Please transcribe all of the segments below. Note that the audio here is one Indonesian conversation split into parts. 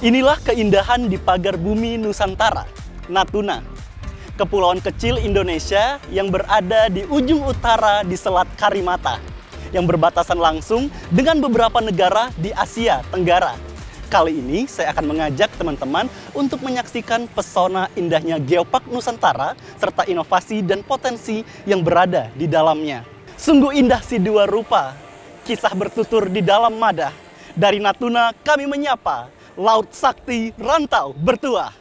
Inilah keindahan di pagar bumi Nusantara, Natuna. Kepulauan kecil Indonesia yang berada di ujung utara di Selat Karimata, yang berbatasan langsung dengan beberapa negara di Asia Tenggara. Kali ini saya akan mengajak teman-teman untuk menyaksikan pesona indahnya Geopark Nusantara serta inovasi dan potensi yang berada di dalamnya. Sungguh indah si dua rupa, kisah bertutur di dalam madah. Dari Natuna kami menyapa Laut Sakti Rantau Bertuah.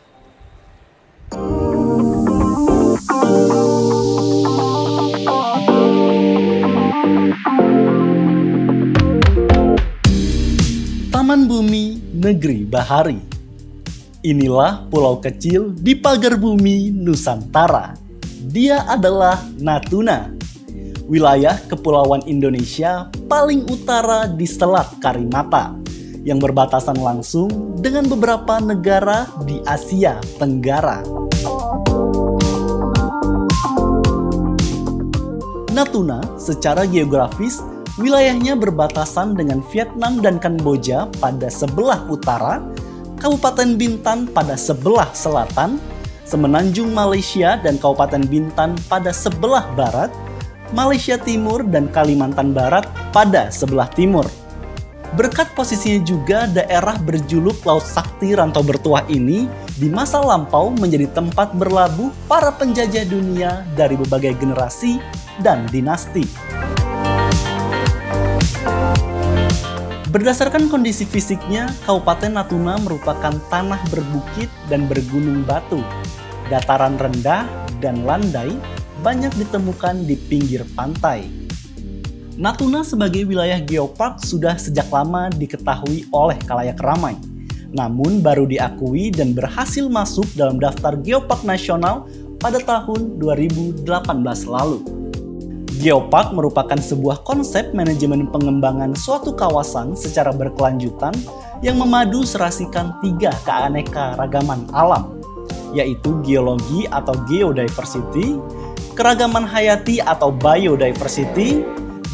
Taman Bumi Negeri Bahari. Inilah pulau kecil di pagar bumi Nusantara. Dia adalah Natuna, wilayah kepulauan Indonesia paling utara di Selat Karimata, yang berbatasan langsung dengan beberapa negara di Asia Tenggara. Natuna secara geografis, wilayahnya berbatasan dengan Vietnam dan Kamboja pada sebelah utara, Kabupaten Bintan pada sebelah selatan, Semenanjung Malaysia dan Kabupaten Bintan pada sebelah barat, Malaysia Timur dan Kalimantan Barat pada sebelah timur. Berkat posisinya juga, daerah berjuluk Laut Sakti Rantau Bertuah ini di masa lampau menjadi tempat berlabuh para penjajah dunia dari berbagai generasi dan dinasti. Berdasarkan kondisi fisiknya, Kabupaten Natuna merupakan tanah berbukit dan bergunung batu. Dataran rendah dan landai banyak ditemukan di pinggir pantai. Natuna sebagai wilayah geopark sudah sejak lama diketahui oleh khalayak ramai, namun baru diakui dan berhasil masuk dalam daftar geopark nasional pada tahun 2018 lalu. Geopark merupakan sebuah konsep manajemen pengembangan suatu kawasan secara berkelanjutan yang memadu serasikan tiga keanekaragaman alam, yaitu geologi atau geodiversity, keragaman hayati atau biodiversity,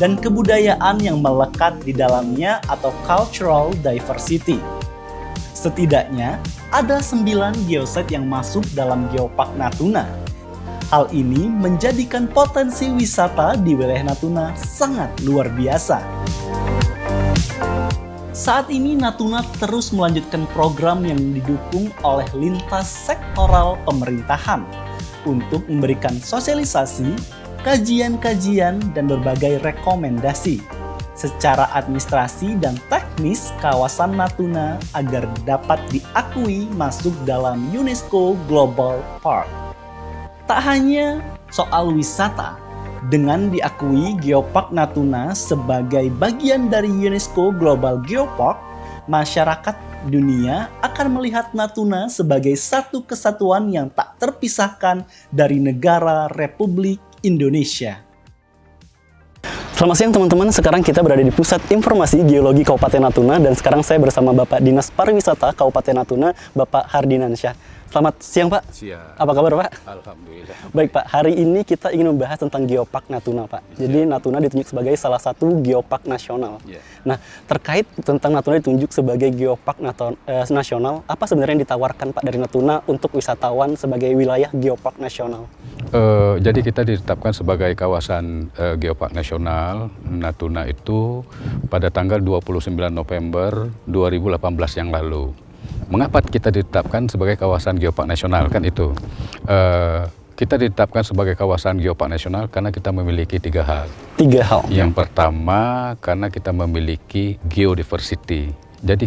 dan kebudayaan yang melekat di dalamnya atau cultural diversity. Setidaknya ada 9 geoset yang masuk dalam Geopark Natuna. Hal ini menjadikan potensi wisata di wilayah Natuna sangat luar biasa. Saat ini Natuna terus melanjutkan program yang didukung oleh lintas sektoral pemerintahan untuk memberikan sosialisasi, kajian-kajian, dan berbagai rekomendasi secara administrasi dan teknis kawasan Natuna agar dapat diakui masuk dalam UNESCO Global Park. Tak hanya soal wisata, dengan diakui Geopark Natuna sebagai bagian dari UNESCO Global Geopark, masyarakat dunia akan melihat Natuna sebagai satu kesatuan yang tak terpisahkan dari negara Republik Indonesia. Selamat siang teman-teman, sekarang kita berada di Pusat Informasi Geologi Kabupaten Natuna dan sekarang saya bersama Bapak Dinas Pariwisata Kabupaten Natuna, Bapak Hardinansyah. Selamat siang Pak. Siang. Apa kabar Pak? Alhamdulillah. Baik Pak, hari ini kita ingin membahas tentang Geopark Natuna Pak. Jadi Natuna ditunjuk sebagai salah satu Geopark nasional. Nah, terkait tentang Natuna ditunjuk sebagai Geopark nasional, apa sebenarnya yang ditawarkan Pak dari Natuna untuk wisatawan sebagai wilayah Geopark nasional? Jadi kita ditetapkan sebagai kawasan Geopark nasional Natuna itu pada tanggal 29 November 2018 yang lalu. Mengapa kita ditetapkan sebagai kawasan Geopark nasional? Kan itu. Kita ditetapkan sebagai kawasan Geopark nasional karena kita memiliki 3 hal. 3 hal. Yang pertama, karena kita memiliki geodiversity. Jadi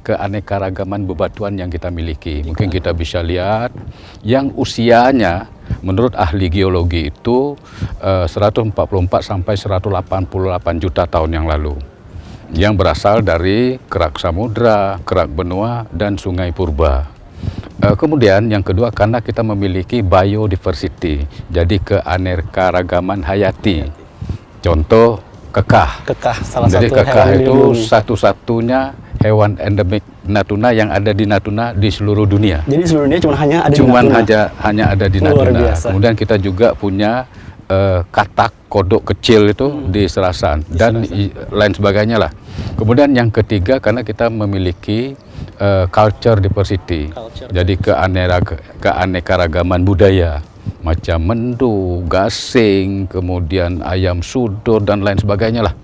keanekaragaman bebatuan yang kita miliki. Mungkin kita bisa lihat yang usianya menurut ahli geologi itu 144 sampai 188 juta tahun yang lalu. Yang berasal dari kerak samudra, kerak benua, dan sungai purba. Kemudian yang kedua karena kita memiliki biodiversity, jadi keanekaragaman hayati. Contoh kekah. Salah jadi satu kekah hewan itu satu-satunya hewan endemik Natuna yang ada di Natuna di seluruh dunia. Jadi seluruh dunia hanya ada di Natuna. Kemudian kita juga punya katak kodok kecil itu di Serasan dan lain sebagainya lah. Kemudian yang ketiga karena kita memiliki culture diversity. Jadi keanekaragaman budaya, macam mendu, gasing, kemudian ayam sudur dan lain sebagainya lah.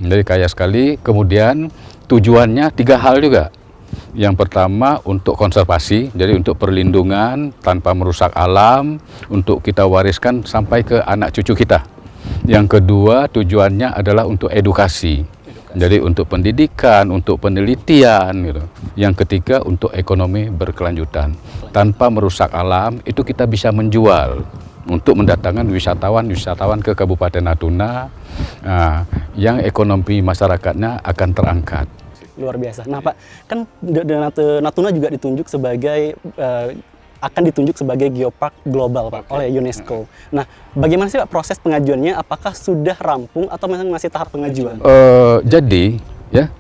Jadi kaya sekali. Kemudian tujuannya 3 hal juga. Yang pertama untuk konservasi, jadi untuk perlindungan tanpa merusak alam, untuk kita wariskan sampai ke anak cucu kita. Yang kedua tujuannya adalah untuk edukasi. Jadi untuk pendidikan, untuk penelitian gitu. Yang ketiga untuk ekonomi berkelanjutan. Tanpa merusak alam itu kita bisa menjual untuk mendatangkan wisatawan ke Kabupaten Natuna, yang ekonomi masyarakatnya akan terangkat. Luar biasa. Nah Pak, kan Natuna juga ditunjuk sebagai akan ditunjuk sebagai geopark global Pak oleh UNESCO. Nah, bagaimana sih Pak proses pengajuannya? Apakah sudah rampung atau masih tahap pengajuan? Jadi ya,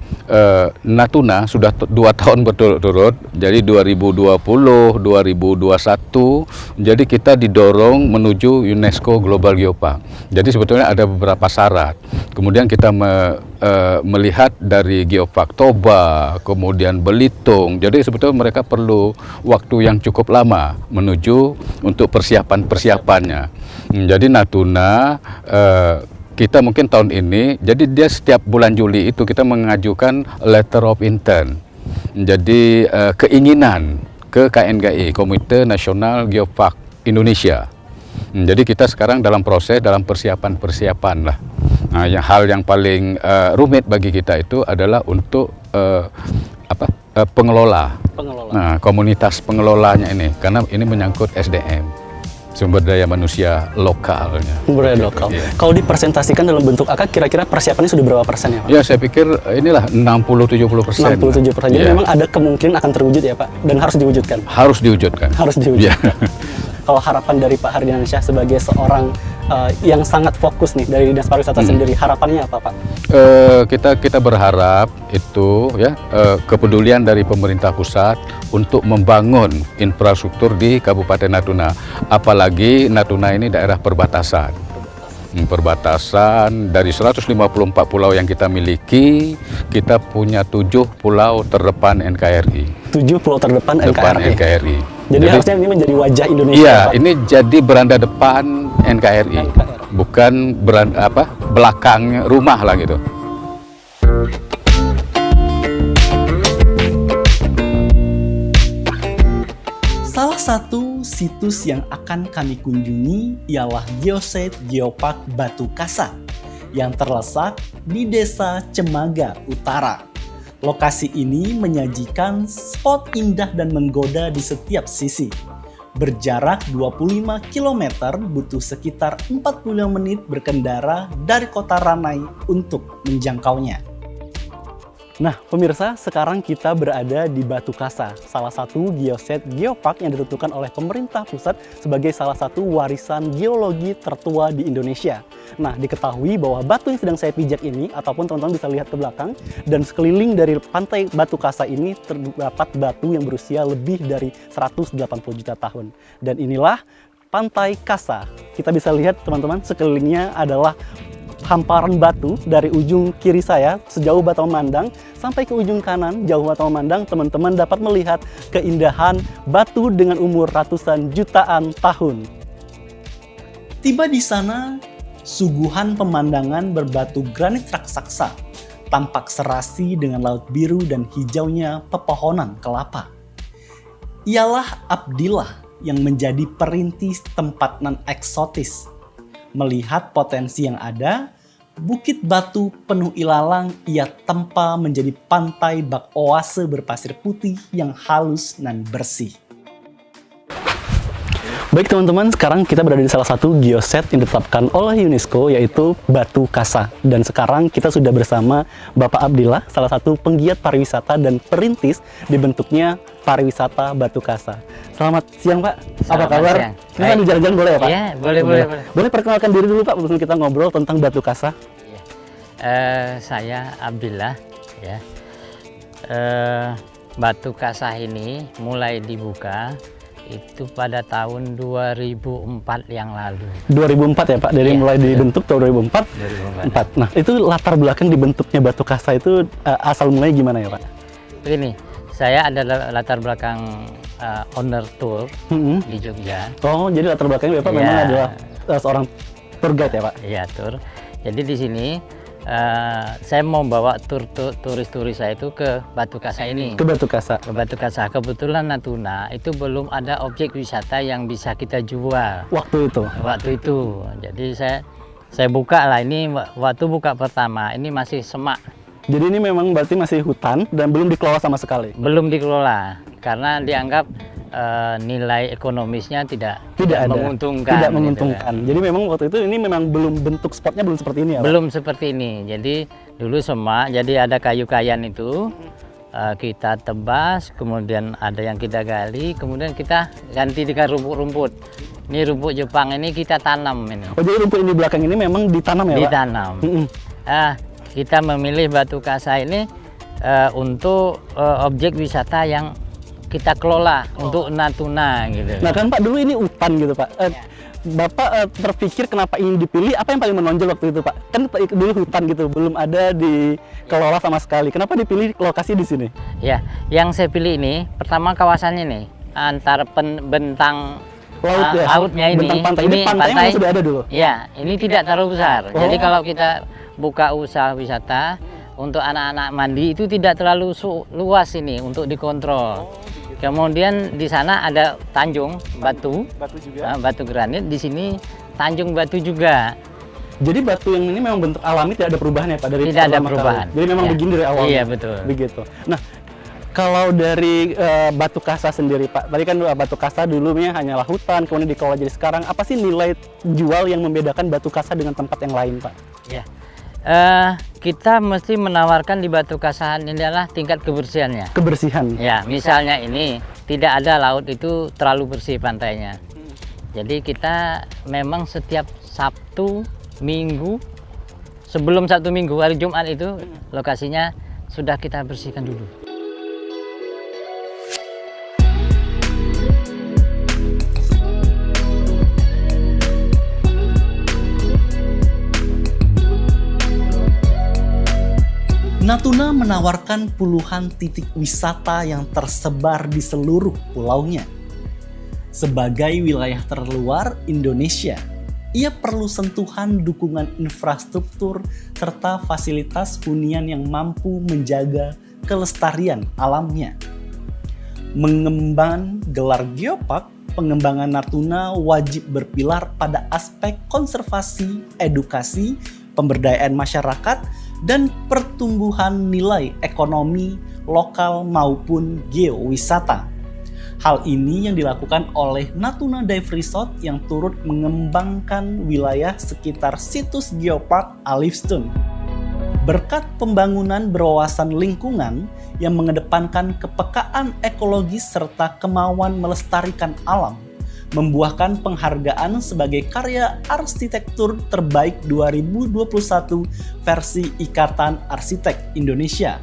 Natuna sudah 2 tahun berturut-turut, jadi 2020, 2021, jadi kita didorong menuju UNESCO Global Geopark. Jadi sebetulnya ada beberapa syarat. Kemudian kita melihat dari Geopark Toba, kemudian Belitung. Jadi sebetulnya mereka perlu waktu yang cukup lama menuju untuk persiapannya. Jadi Natuna kita mungkin tahun ini, jadi dia setiap bulan Juli itu kita mengajukan letter of intent. Jadi keinginan ke KNGI, Komite Nasional Geopark Indonesia. Jadi kita sekarang dalam persiapan lah. Nah, hal yang paling rumit bagi kita itu adalah untuk pengelola. Nah, komunitas pengelolanya ini, karena ini menyangkut SDM. Sumber daya manusia lokalnya. Sumber daya lokal. Yeah. Kalau dipresentasikan dalam bentuk angka, kira-kira persiapannya sudah berapa persen ya Pak? Ya, saya pikir inilah 60-70%. 67%. Jadi memang ada kemungkinan akan terwujud ya Pak? Dan harus diwujudkan? Harus diwujudkan. Yeah. Kalau harapan dari Pak Hardiansyah sebagai seorang yang sangat fokus nih dari Dinas Pariwisata sendiri, harapannya apa Pak? Kita berharap itu ya kepedulian dari pemerintah pusat untuk membangun infrastruktur di Kabupaten Natuna. Apalagi Natuna ini daerah perbatasan. Perbatasan dari 154 pulau yang kita miliki, kita punya 7 pulau terdepan NKRI. 7 pulau terdepan NKRI. Jadi harusnya ini menjadi wajah Indonesia. Iya, Pak? ini jadi beranda depan NKRI. Bukan belakang rumah lah gitu. Salah satu situs yang akan kami kunjungi ialah Geosite Geopark Batu Kasa yang terletak di Desa Cemaga Utara. Lokasi ini menyajikan spot indah dan menggoda di setiap sisi. Berjarak 25 km, butuh sekitar 45 menit berkendara dari kota Ranai untuk menjangkaunya. Nah, pemirsa, sekarang kita berada di Batu Kasa, salah satu geosite geopark yang ditentukan oleh pemerintah pusat sebagai salah satu warisan geologi tertua di Indonesia. Nah, diketahui bahwa batu yang sedang saya pijak ini, ataupun teman-teman bisa lihat ke belakang, dan sekeliling dari pantai Batu Kasa ini terdapat batu yang berusia lebih dari 180 juta tahun. Dan inilah Pantai Kasa. Kita bisa lihat teman-teman, sekelilingnya adalah hamparan batu dari ujung kiri saya sejauh mata memandang sampai ke ujung kanan jauh mata memandang. Teman-teman dapat melihat keindahan batu dengan umur ratusan jutaan tahun. Tiba di sana, suguhan pemandangan berbatu granit raksasa tampak serasi dengan laut biru dan hijaunya pepohonan kelapa. Ialah Abdillah yang menjadi perintis tempat nan eksotis. Melihat potensi yang ada, bukit batu penuh ilalang ia tempa menjadi pantai bak oase berpasir putih yang halus dan bersih. Baik teman-teman, sekarang kita berada di salah satu geosite yang ditetapkan oleh UNESCO, yaitu Batu Kasa. Dan sekarang kita sudah bersama Bapak Abdillah, salah satu penggiat pariwisata dan perintis dibentuknya pariwisata Batu Kasa. Selamat siang Pak, apa kabar? Kita sambil jalan-jalan boleh ya Pak? Iya, boleh. Boleh perkenalkan diri dulu Pak, sebelum kita ngobrol tentang Batu Kasa. Saya Abdillah, ya. Batu Kasa ini mulai dibuka itu pada tahun 2004 yang lalu. 2004 ya Pak, dari mulai dibentuk tahun 2004? 2004. Nah, itu latar belakang dibentuknya Batu Kasa itu asal mulanya gimana ya Pak? Begini, Saya ada latar belakang owner tour di Jogja. Oh, jadi latar belakangnya Bapak Iya. memang adalah seorang tour guide ya Pak? Iya, tour. Jadi di sini saya mau bawa turis-turis saya itu ke Batu Kasa ini. Ke Batu Kasa. Ke Batu Kasa. Kebetulan Natuna itu belum ada objek wisata yang bisa kita jual Waktu itu. waktu itu. Jadi saya buka lah, ini waktu buka pertama ini masih semak, Jadi ini memang berarti masih hutan dan belum dikelola sama sekali. belum dikelola karena dianggap nilai ekonomisnya tidak Tidak ada. menguntungkan. Tidak gitu menguntungkan. Jadi memang waktu itu ini memang belum bentuk spotnya belum seperti ini ya Pak? Belum seperti ini. Jadi dulu semak, jadi ada kayu-kayan itu kita tebas, kemudian ada yang kita gali, kemudian kita ganti dengan rumput-rumput. Ini rumput Jepang ini kita tanam ini. Oh, jadi rumput ini belakang ini memang ditanam ya Pak? Ditanam. Mm-mm. Kita memilih Batu Kasa ini untuk objek wisata yang kita kelola untuk Natuna gitu. Nah kan Pak, dulu ini hutan gitu Pak. Bapak terpikir kenapa ingin dipilih, apa yang paling menonjol waktu itu Pak? Kan dulu hutan gitu, belum ada dikelola sama sekali. Kenapa dipilih lokasi di sini? Ya, yang saya pilih ini pertama kawasannya nih antara bentang lautnya ini. Bentang pantai. Ini pantainya memang sudah ada dulu? Ya, ini tidak terlalu besar. Oh. Jadi kalau kita buka usaha wisata untuk anak-anak mandi itu tidak terlalu luas ini untuk dikontrol. Kemudian di sana ada tanjung batu juga. Batu granit, di sini tanjung batu juga. Jadi batu yang ini memang bentuk alami, tidak ada perubahan ya Pak? Dari Tidak ada pertama perubahan. kali. Jadi memang Ya. begini dari awal. Iya, betul. Begitu. Nah, kalau dari Batu Kasa sendiri Pak, tadi kan Batu Kasa dulunya hanyalah hutan, kemudian dikelola jadi sekarang. Apa sih nilai jual yang membedakan Batu Kasa dengan tempat yang lain Pak? Ya. Kita mesti menawarkan di Batu Kasahan ini adalah tingkat kebersihannya. Kebersihan. Ya, misalnya ini tidak ada laut itu terlalu bersih pantainya. Jadi kita memang setiap Sabtu, Minggu, sebelum Sabtu Minggu, hari Jumat itu lokasinya sudah kita bersihkan dulu. Natuna menawarkan puluhan titik wisata yang tersebar di seluruh pulaunya. Sebagai wilayah terluar Indonesia, ia perlu sentuhan dukungan infrastruktur serta fasilitas hunian yang mampu menjaga kelestarian alamnya. Mengemban gelar Geopark, pengembangan Natuna wajib berpilar pada aspek konservasi, edukasi, pemberdayaan masyarakat, dan pertumbuhan nilai ekonomi lokal maupun geowisata. Hal ini yang dilakukan oleh Natuna Dive Resort yang turut mengembangkan wilayah sekitar situs Geopark Alifstone. Berkat pembangunan berwawasan lingkungan yang mengedepankan kepekaan ekologis serta kemauan melestarikan alam, membuahkan penghargaan sebagai karya arsitektur terbaik 2021 versi Ikatan Arsitek Indonesia.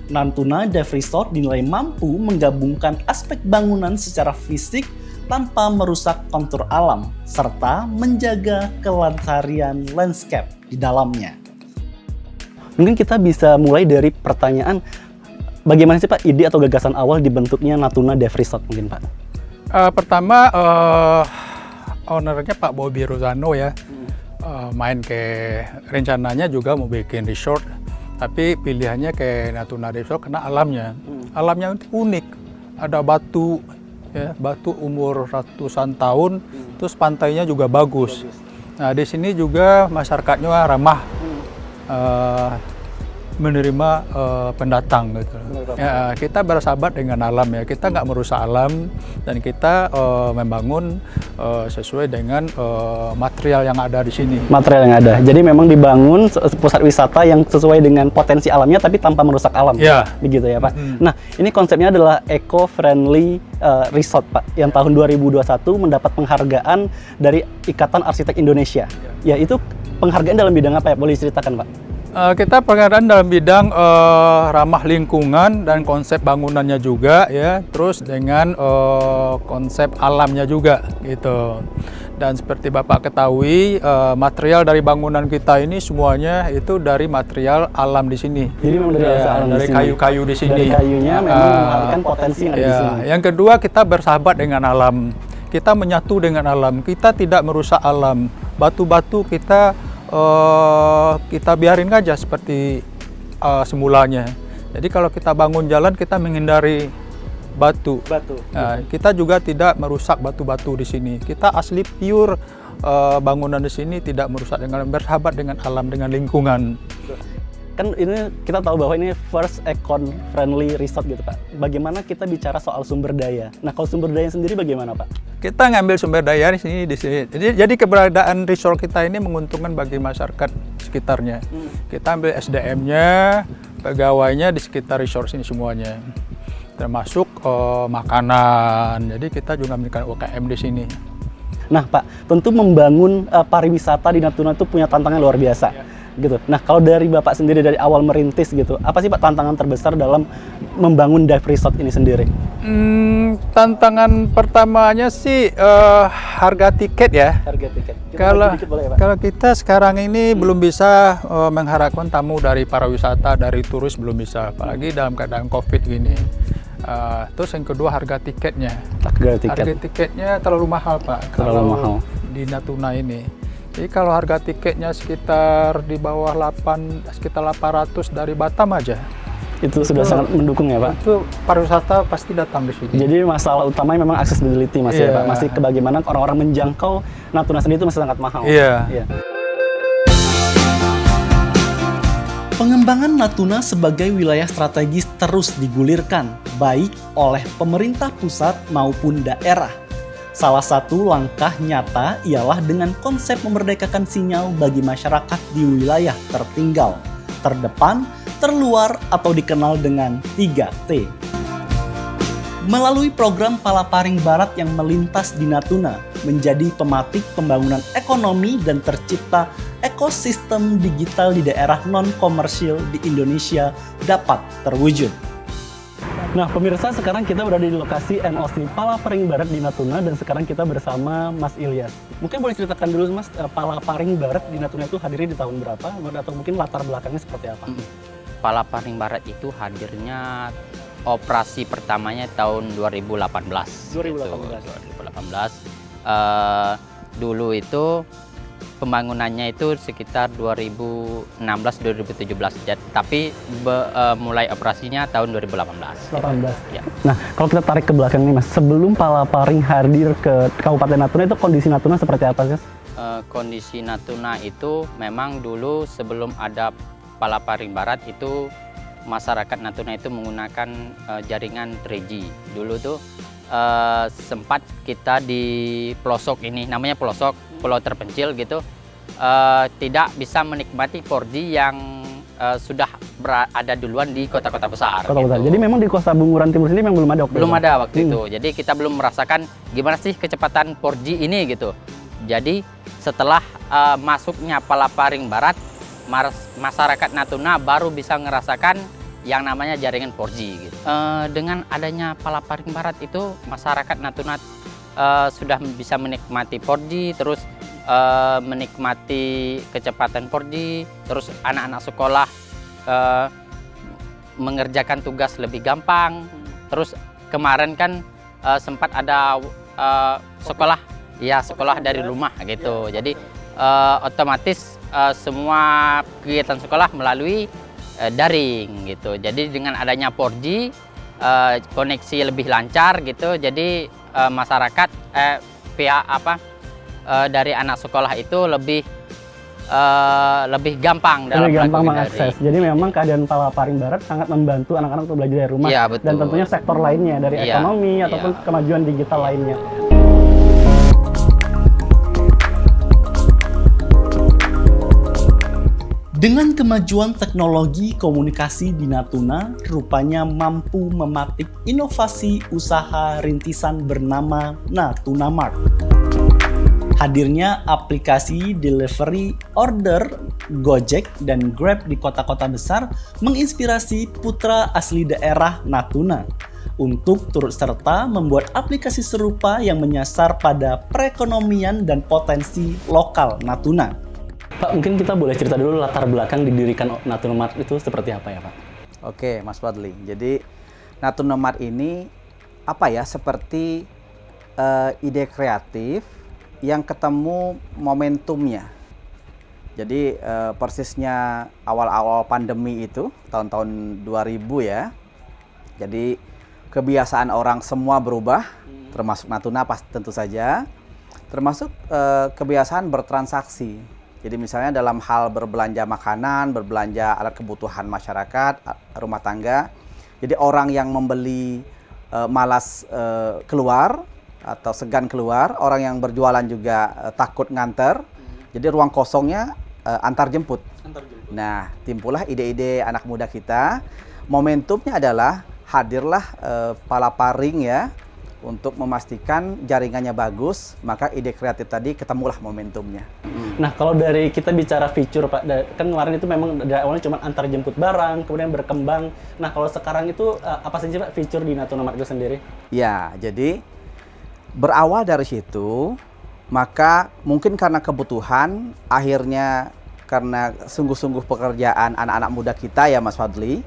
Natuna Dive Resort dinilai mampu menggabungkan aspek bangunan secara fisik tanpa merusak kontur alam, serta menjaga kelestarian landscape di dalamnya. Mungkin kita bisa mulai dari pertanyaan, bagaimana sih Pak ide atau gagasan awal dibentuknya Natuna Dive Resort mungkin Pak? Pertama ownernya Pak Bobby Rosano ya, main ke rencananya juga mau bikin resort, tapi pilihannya ke Natuna Resort karena alamnya unik, ada batu ya, batu umur ratusan tahun, terus pantainya juga bagus. Nah di sini juga masyarakatnya ramah menerima pendatang gitu. Ya, kita bersahabat dengan alam ya, kita nggak merusak alam dan kita membangun sesuai dengan material yang ada di sini. Material yang ada, jadi memang dibangun pusat wisata yang sesuai dengan potensi alamnya tapi tanpa merusak alam. Ya. Begitu ya Pak. Nah ini konsepnya adalah eco-friendly resort Pak, yang tahun 2021 mendapat penghargaan dari Ikatan Arsitek Indonesia. Ya itu penghargaan dalam bidang apa ya, boleh diceritakan Pak? Kita penghargaan dalam bidang ramah lingkungan dan konsep bangunannya juga ya, terus dengan konsep alamnya juga gitu. Dan seperti Bapak ketahui, material dari bangunan kita ini semuanya itu dari material alam di sini. Jadi memang dari alam dari di sini. kayu-kayu di sini. Dari kayunya memang menghasilkan potensi yang ada di sini. Yang kedua, kita bersahabat dengan alam. Kita menyatu dengan alam. Kita tidak merusak alam. Batu-batu kita biarin aja seperti semulanya. Jadi kalau kita bangun jalan, kita menghindari batu. Nah, kita juga tidak merusak batu-batu di sini. Kita asli pure bangunan di sini tidak merusak, dengan bersahabat dengan alam, dengan lingkungan. Kan ini kita tahu bahwa ini first econ friendly resort gitu Pak. Bagaimana kita bicara soal sumber daya? Nah kalau sumber daya sendiri bagaimana Pak? Kita ngambil sumber daya di sini. Jadi keberadaan resort kita ini menguntungkan bagi masyarakat sekitarnya. Kita ambil SDM-nya, pegawainya di sekitar resort sini semuanya, termasuk makanan. Jadi kita juga memberikan UKM di sini. Nah Pak, tentu membangun pariwisata di Natuna itu punya tantangan luar biasa. Gitu. Nah kalau dari Bapak sendiri dari awal merintis gitu, apa sih Pak tantangan terbesar dalam membangun dive resort ini sendiri? Tantangan pertamanya sih harga tiket ya. Harga tiket. Kalau kita sekarang ini belum bisa mengharapkan tamu dari pariwisata, dari turis belum bisa, apalagi dalam keadaan COVID gini. Terus yang kedua harga tiketnya. Harga tiketnya terlalu mahal Pak. Terlalu mahal di Natuna ini. Jadi kalau harga tiketnya sekitar di bawah sekitar 800 dari Batam aja. Itu sudah sangat mendukung ya Pak? Itu pariwisata pasti datang di sini. Jadi masalah utamanya memang accessibility ya Pak? Masih bagaimana orang-orang menjangkau Natuna sendiri itu masih sangat mahal. Iya. Pengembangan Natuna sebagai wilayah strategis terus digulirkan, baik oleh pemerintah pusat maupun daerah. Salah satu langkah nyata ialah dengan konsep memerdekakan sinyal bagi masyarakat di wilayah tertinggal, terdepan, terluar atau dikenal dengan 3T. Melalui program Palaparing Barat yang melintas di Natuna, menjadi pematik pembangunan ekonomi dan tercipta ekosistem digital di daerah non-komersil di Indonesia dapat terwujud. Nah pemirsa, sekarang kita berada di lokasi NOC Palaparing Barat di Natuna dan sekarang kita bersama Mas Ilyas. Mungkin boleh ceritakan dulu Mas, Palaparing Barat di Natuna itu hadirnya di tahun berapa atau mungkin latar belakangnya seperti apa? Palaparing Barat itu hadirnya operasi pertamanya tahun 2018. 2018. Dulu itu pembangunannya itu sekitar 2016-2017, tapi mulai operasinya tahun 2018. Ya. Nah, kalau kita tarik ke belakang nih Mas, sebelum Palaparing hadir ke Kabupaten Natuna itu kondisi Natuna seperti apa sih? Kondisi Natuna itu memang dulu sebelum ada Palaparing Barat itu masyarakat Natuna itu menggunakan jaringan 3G. Dulu tuh sempat kita di pelosok ini, namanya pelosok, pulau terpencil gitu, tidak bisa menikmati 4G yang sudah ada duluan di kota-kota besar. Gitu. Jadi memang di Kota Bunguran Timur sini memang belum ada waktu belum ada waktu itu. Jadi kita belum merasakan gimana sih kecepatan 4G ini gitu. Jadi setelah masuknya Palaparing Barat, masyarakat Natuna baru bisa ngerasakan yang namanya jaringan 4G gitu. Dengan adanya Palaparing Barat itu masyarakat Natuna sudah bisa menikmati 4G, terus menikmati kecepatan 4G, terus anak-anak sekolah mengerjakan tugas lebih gampang. Terus kemarin kan sempat ada sekolah dari rumah gitu. Jadi otomatis semua kegiatan sekolah melalui daring gitu. Jadi dengan adanya 4G koneksi lebih lancar gitu. Jadi masyarakat pihak dari anak sekolah itu lebih gampang dalam mengakses. Jadi memang keadaan Palaparing Barat sangat membantu anak-anak untuk belajar dari rumah. Ya, betul. Dan tentunya sektor lainnya dari ekonomi ataupun kemajuan digital lainnya. Dengan kemajuan teknologi komunikasi di Natuna, rupanya mampu mematik inovasi usaha rintisan bernama Natuna Mart. Hadirnya aplikasi delivery order Gojek dan Grab di kota-kota besar menginspirasi putra asli daerah Natuna. untuk turut serta membuat aplikasi serupa yang menyasar pada perekonomian dan potensi lokal Natuna. Pak, mungkin kita boleh cerita dulu latar belakang didirikan Natuna Mart itu seperti apa ya, Pak? Oke, Mas Fadli. Jadi Natuna Mart ini seperti ide kreatif yang ketemu momentumnya. Jadi persisnya awal-awal pandemi itu, tahun-tahun 2000 ya. Jadi kebiasaan orang semua berubah, termasuk Natuna tentu saja. Termasuk kebiasaan bertransaksi. Jadi misalnya dalam hal berbelanja makanan, berbelanja alat kebutuhan masyarakat, rumah tangga. Jadi orang yang membeli malas keluar atau segan keluar, orang yang berjualan juga takut nganter. Jadi ruang kosongnya antar jemput. Nah, timbullah ide-ide anak muda kita. Momentumnya adalah hadirlah Palaparing ya untuk memastikan jaringannya bagus, maka ide kreatif tadi ketemulah momentumnya. Nah, kalau dari kita bicara fitur, Pak, kan kemarin itu memang dari awalnya cuma antar jemput barang, kemudian berkembang. Nah, kalau sekarang itu apa saja, Pak, fitur di Natuna Mart itu sendiri? Ya, jadi berawal dari situ, maka mungkin karena kebutuhan, akhirnya karena sungguh-sungguh pekerjaan anak-anak muda kita ya Mas Fadli,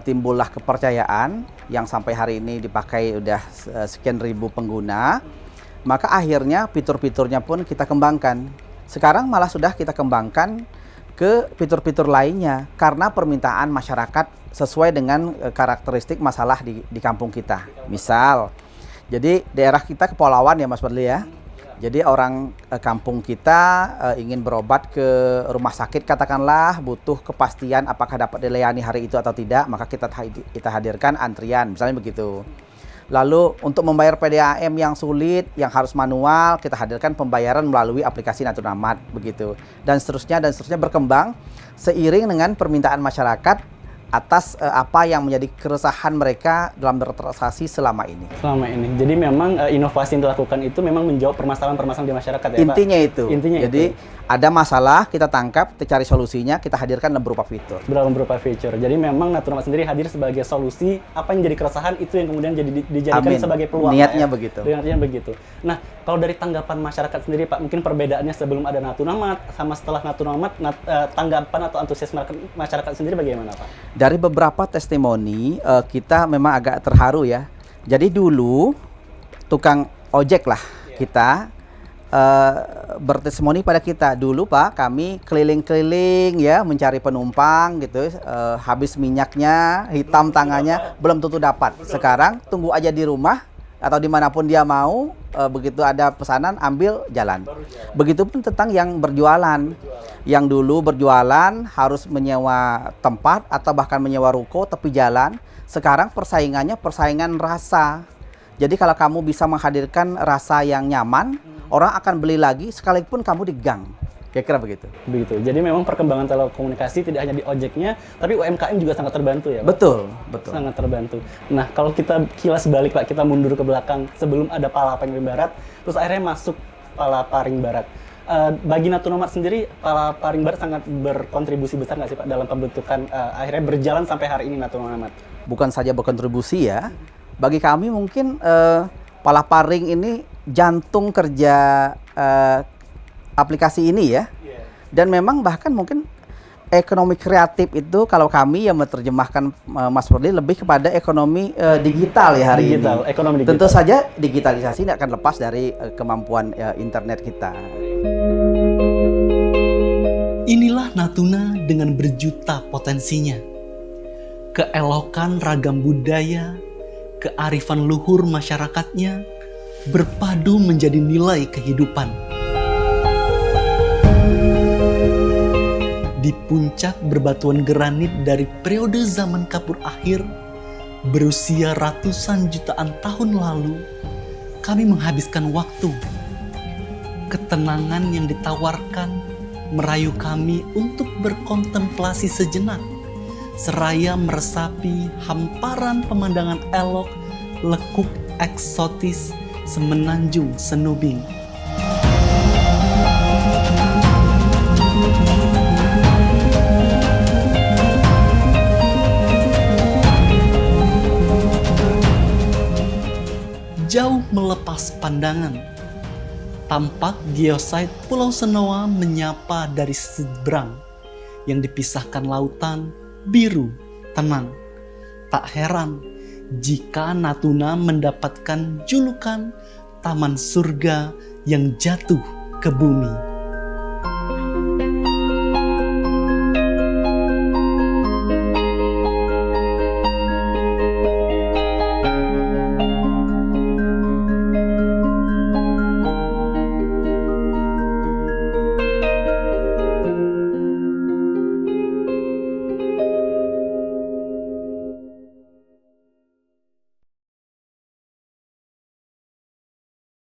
timbullah kepercayaan yang sampai hari ini dipakai udah sekian ribu pengguna. Maka akhirnya fitur-fiturnya pun kita kembangkan. Sekarang malah sudah kita kembangkan ke fitur-fitur lainnya karena permintaan masyarakat sesuai dengan karakteristik masalah di kampung kita. Misal, jadi daerah kita kepulauan ya Mas Fadli ya. Jadi orang kampung kita ingin berobat ke rumah sakit katakanlah, butuh kepastian apakah dapat dilayani hari itu atau tidak, maka kita hadirkan antrian, misalnya begitu. Lalu untuk membayar PDAM yang sulit, yang harus manual, kita hadirkan pembayaran melalui aplikasi Natuna Mart begitu. Dan seterusnya berkembang seiring dengan permintaan masyarakat atas apa yang menjadi keresahan mereka dalam bertransaksi selama ini. Jadi memang inovasi yang dilakukan itu memang menjawab permasalahan-permasalahan di masyarakat ya, Intinya Pak? itu. Intinya jadi itu. Ada masalah, kita tangkap, kita cari solusinya, kita hadirkan dalam berupa fitur. Berupa fitur. Jadi memang Natuna Mart sendiri hadir sebagai solusi apa yang jadi keresahan itu yang kemudian dijadikan Amin. sebagai peluang. Niatnya Pak, ya? begitu. Niatnya begitu. Nah, kalau dari tanggapan masyarakat sendiri, Pak, mungkin perbedaannya sebelum ada Natuna Mart sama setelah Natuna Mart, tanggapan atau antusias masyarakat sendiri bagaimana, Pak? Dari beberapa testimoni kita memang agak terharu ya. Jadi dulu tukang ojek lah kita bertestimoni pada kita, dulu Pak kami keliling-keliling ya mencari penumpang gitu, habis minyaknya, hitam tangannya, belum tentu dapat. Sekarang tunggu aja di rumah atau dimanapun dia mau, begitu ada pesanan ambil jalan. Begitupun tentang yang berjualan. Yang dulu berjualan harus menyewa tempat atau bahkan menyewa ruko tepi jalan. Sekarang persaingannya persaingan rasa. Jadi kalau kamu bisa menghadirkan rasa yang nyaman, orang akan beli lagi sekalipun kamu di gang. Kira-kira begitu. Begitu. Jadi memang perkembangan telekomunikasi tidak hanya di ojeknya, tapi UMKM juga sangat terbantu ya, Pak? Betul. Sangat terbantu. Nah, kalau kita kilas balik, Pak, kita mundur ke belakang sebelum ada Palaparing Barat, terus akhirnya masuk Palaparing Barat. Bagi Natuna Mart sendiri, Palaparing Barat sangat berkontribusi besar nggak sih, Pak, dalam pembentukan akhirnya berjalan sampai hari ini Natuna Mart? Bukan saja berkontribusi ya, bagi kami mungkin Palaparing ini jantung kerja aplikasi ini ya. Dan memang bahkan mungkin ekonomi kreatif itu kalau kami yang menerjemahkan Mas Fadli lebih kepada ekonomi digital ya hari ini. Ekonomi digital. Tentu saja digitalisasi tidak akan lepas dari kemampuan internet kita. Inilah Natuna dengan berjuta potensinya. Keelokan ragam budaya, kearifan luhur masyarakatnya berpadu menjadi nilai kehidupan. Di puncak berbatuan granit dari periode zaman Kapur akhir, berusia ratusan jutaan tahun lalu, kami menghabiskan waktu. Ketenangan yang ditawarkan merayu kami untuk berkontemplasi sejenak, seraya meresapi hamparan pemandangan elok, lekuk eksotis semenanjung Senubing. melepas pandangan. Tampak geosite Pulau Senoa menyapa dari seberang yang dipisahkan lautan biru tenang. Tak heran jika Natuna mendapatkan julukan Taman Surga yang jatuh ke bumi.